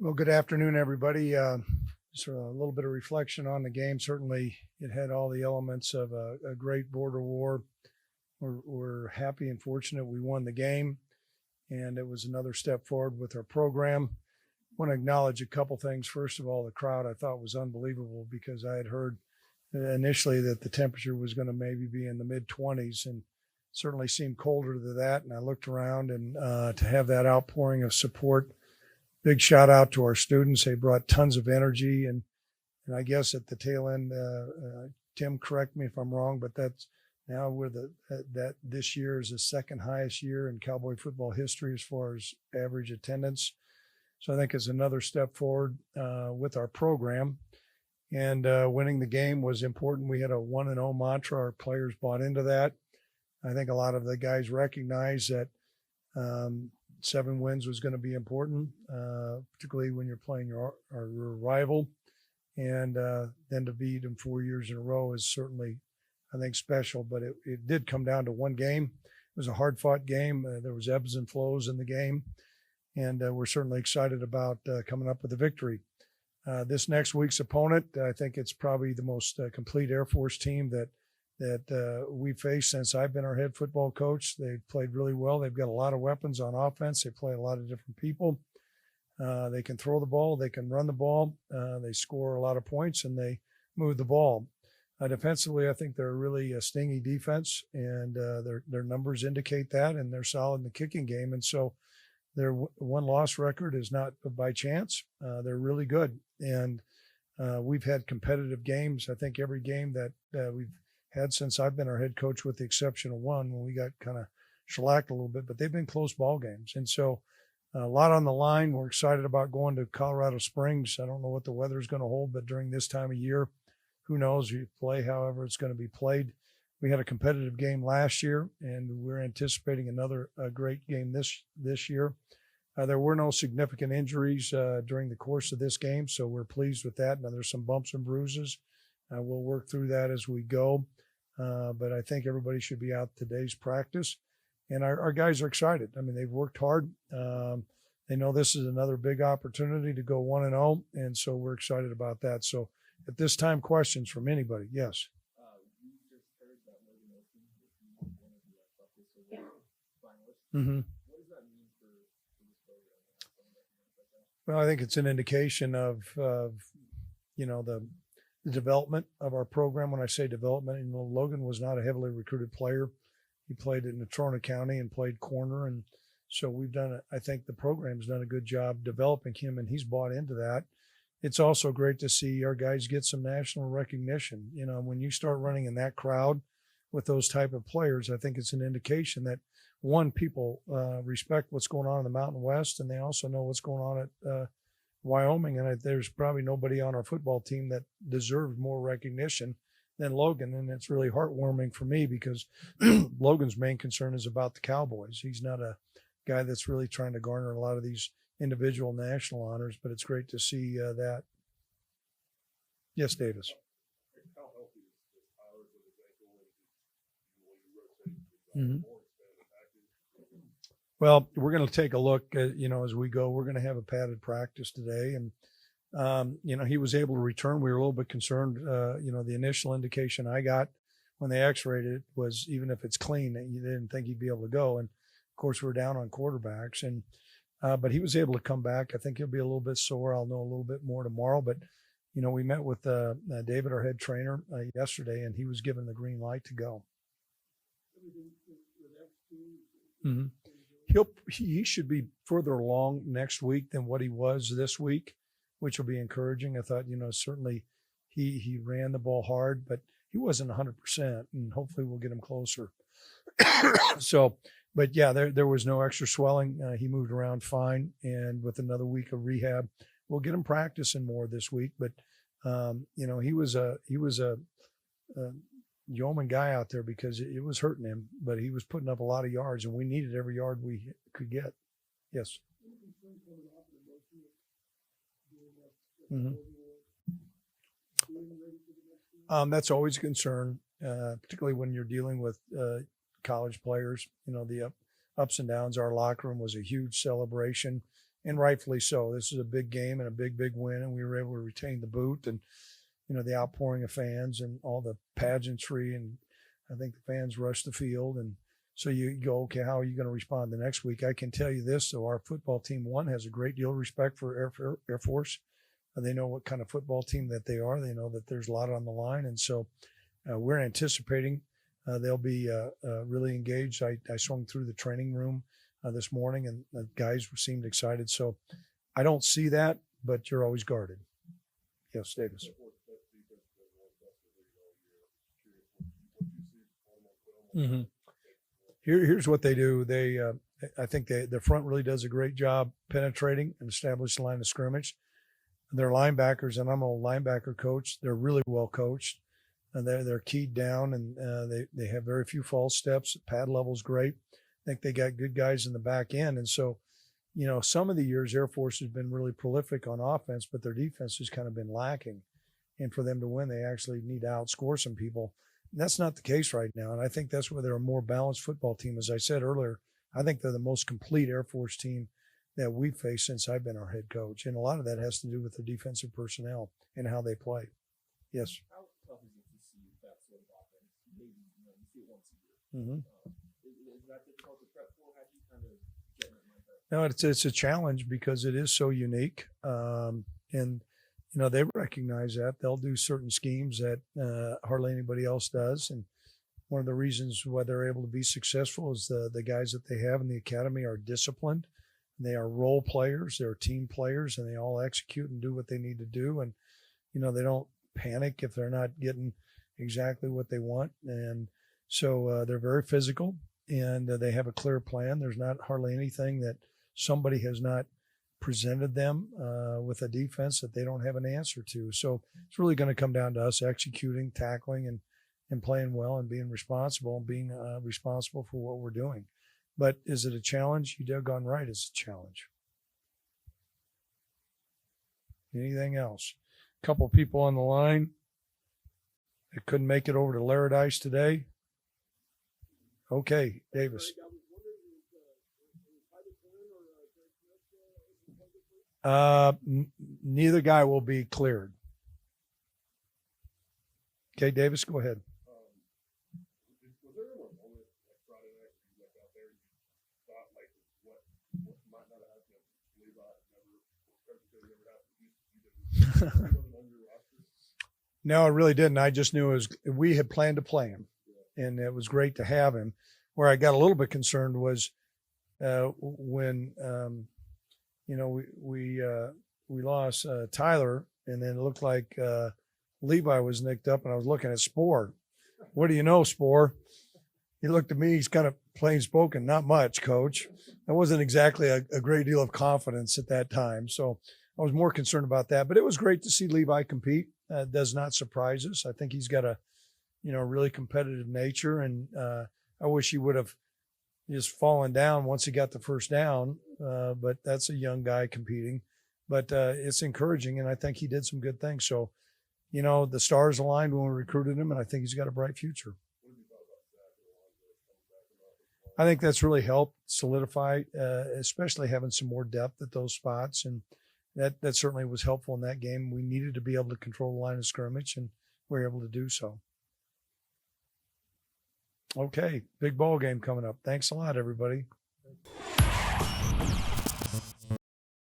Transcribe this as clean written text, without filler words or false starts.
Well, good afternoon, everybody. Just a little bit of reflection on the game. Certainly, it had all the elements of a great border war. We're happy and fortunate we won the game, and it was another step forward with our program. I want to acknowledge a couple things. First of all, the crowd I thought was unbelievable because I had heard initially that the temperature was going to maybe be in the mid-20s, and certainly seemed colder than that. And I looked around, and to have that outpouring of support. Big shout out to our students. They brought tons of energy, and I guess at the tail end, Tim, correct me if I'm wrong, but that's now that this year is the second highest year in Cowboy football history as far as average attendance. So I think it's another step forward with our program. And winning the game was important. We had a 1-0 mantra. Our players bought into that. I think a lot of the guys recognize that 7 wins was going to be important, particularly when you're playing your rival. And then to beat them 4 years in a row is certainly, I think, special. But it did come down to one game. It was a hard-fought game. There was ebbs and flows in the game. And we're certainly excited about coming up with a victory. This next week's opponent, I think it's probably the most complete Air Force team that we've faced since I've been our head football coach. They've played really well. They've got a lot of weapons on offense. They play a lot of different people. They can throw the ball. They can run the ball. They score a lot of points, and they move the ball. Defensively, I think they're really a stingy defense, and their numbers indicate that, and they're solid in the kicking game. And so their one-loss record is not by chance. They're really good. And we've had competitive games. I think every game that we've had since I've been our head coach, with the exception of one when we got kind of shellacked a little bit, but they've been close ball games. And so a lot on the line. We're excited about going to Colorado Springs. I don't know what the weather is going to hold, but during this time of year, who knows? You play however it's going to be played. We had a competitive game last year, and we're anticipating another great game this year. There were no significant injuries during the course of this game, so we're pleased with that. Now, there's some bumps and bruises. We'll work through that as we go. But I think everybody should be out today's practice. And our guys are excited. I mean, they've worked hard. They know this is another big opportunity to go 1-0, and so we're excited about that. So at this time, questions from anybody? Yes. Mm-hmm. Well, I think it's an indication of the development of our program. When I say development, Logan was not a heavily recruited player. He played in Natrona County and played corner. And so I think the program's done a good job developing him, and he's bought into that. It's also great to see our guys get some national recognition. When you start running in that crowd with those type of players, I think it's an indication that, one, people respect what's going on in the Mountain West, and they also know what's going on at Wyoming. And there's probably nobody on our football team that deserves more recognition than Logan. And it's really heartwarming for me because Logan's main concern is about the Cowboys. He's not a guy that's really trying to garner a lot of these individual national honors, but it's great to see that. Yes, Davis. Mm-hmm. Well, we're going to take a look, as we go. We're going to have a padded practice today. And, he was able to return. We were a little bit concerned. The initial indication I got when they x-rayed it was, even if it's clean, you didn't think he'd be able to go. And, of course, we're down on quarterbacks. And but he was able to come back. I think he'll be a little bit sore. I'll know a little bit more tomorrow. But, we met with David, our head trainer, yesterday, and he was given the green light to go. Mm-hmm. He should be further along next week than what he was this week, which will be encouraging. I thought, certainly he ran the ball hard, but he wasn't 100%, and hopefully we'll get him closer. So, but yeah, there was no extra swelling. He moved around fine, and with another week of rehab, we'll get him practicing more this week. But he was a yeoman guy out there because it was hurting him, but he was putting up a lot of yards, and we needed every yard we could get. Yes. Mm-hmm. That's always a concern, particularly when you're dealing with college players. The ups and downs. Our locker room was a huge celebration. and rightfully so. This is a big game and a big win, and we were able to retain the boot and, the outpouring of fans and all the pageantry. And I think the fans rushed the field. And so you go, okay, how are you going to respond the next week? I can tell you this, though, our football team, one, has a great deal of respect for Air Force. They know what kind of football team that they are. They know that there's a lot on the line. And so we're anticipating they'll be really engaged. I swung through the training room this morning, and the guys seemed excited. So I don't see that, but you're always guarded. Yes, Davis. Mm-hmm. Here's what they do. I think the front really does a great job penetrating and establishing the line of scrimmage. Their linebackers, and I'm a linebacker coach, they're really well coached. And they're keyed down, and they have very few false steps. Pad level's great. I think they got good guys in the back end. And so, some of the years Air Force has been really prolific on offense, but their defense has kind of been lacking. And for them to win, they actually need to outscore some people. And that's not the case right now. And I think that's where they're a more balanced football team. As I said earlier, I think they're the most complete Air Force team that we've faced since I've been our head coach. And a lot of that has to do with their defensive personnel and how they play. Yes. How tough is it to see that sort of offense? Maybe you see it once a year. Mm-hmm. Is that difficult to prep for? How do you kind of get in that mindset? No, it's a challenge because it is so unique. And they recognize that. They'll do certain schemes that hardly anybody else does. And one of the reasons why they're able to be successful is the guys that they have in the academy are disciplined. They are role players. They're team players, and they all execute and do what they need to do. And, they don't panic if they're not getting exactly what they want. And so they're very physical, and they have a clear plan. There's not hardly anything that somebody has not presented them with a defense that they don't have an answer to. So it's really going to come down to us executing, tackling, and playing well and being responsible and being responsible for what we're doing. But is it a challenge? You dug on right. It's a challenge. Anything else? A couple of people on the line that couldn't make it over to Laradice today. Okay, Davis. Neither guy will be cleared. Okay, Davis, go ahead. Was there ever a moment like Friday night where you out there and you thought like what might not have happened if Levi never happened? No, I really didn't. I just knew we had planned to play him, and it was great to have him. Where I got a little bit concerned was when we lost Tyler, and then it looked like Levi was nicked up, and I was looking at Spore. What do you know, Spore? He looked at me. He's kind of plain spoken. Not much, Coach. That wasn't exactly a great deal of confidence at that time. So I was more concerned about that. But it was great to see Levi compete. Does not surprise us. I think he's got a really competitive nature, and I wish he would have just fallen down once he got the first down. But that's a young guy competing. But it's encouraging, and I think he did some good things. So, the stars aligned when we recruited him, and I think he's got a bright future. I think that's really helped solidify, especially having some more depth at those spots. And that certainly was helpful in that game. We needed to be able to control the line of scrimmage, and we were able to do so. Okay, big ball game coming up. Thanks a lot, everybody.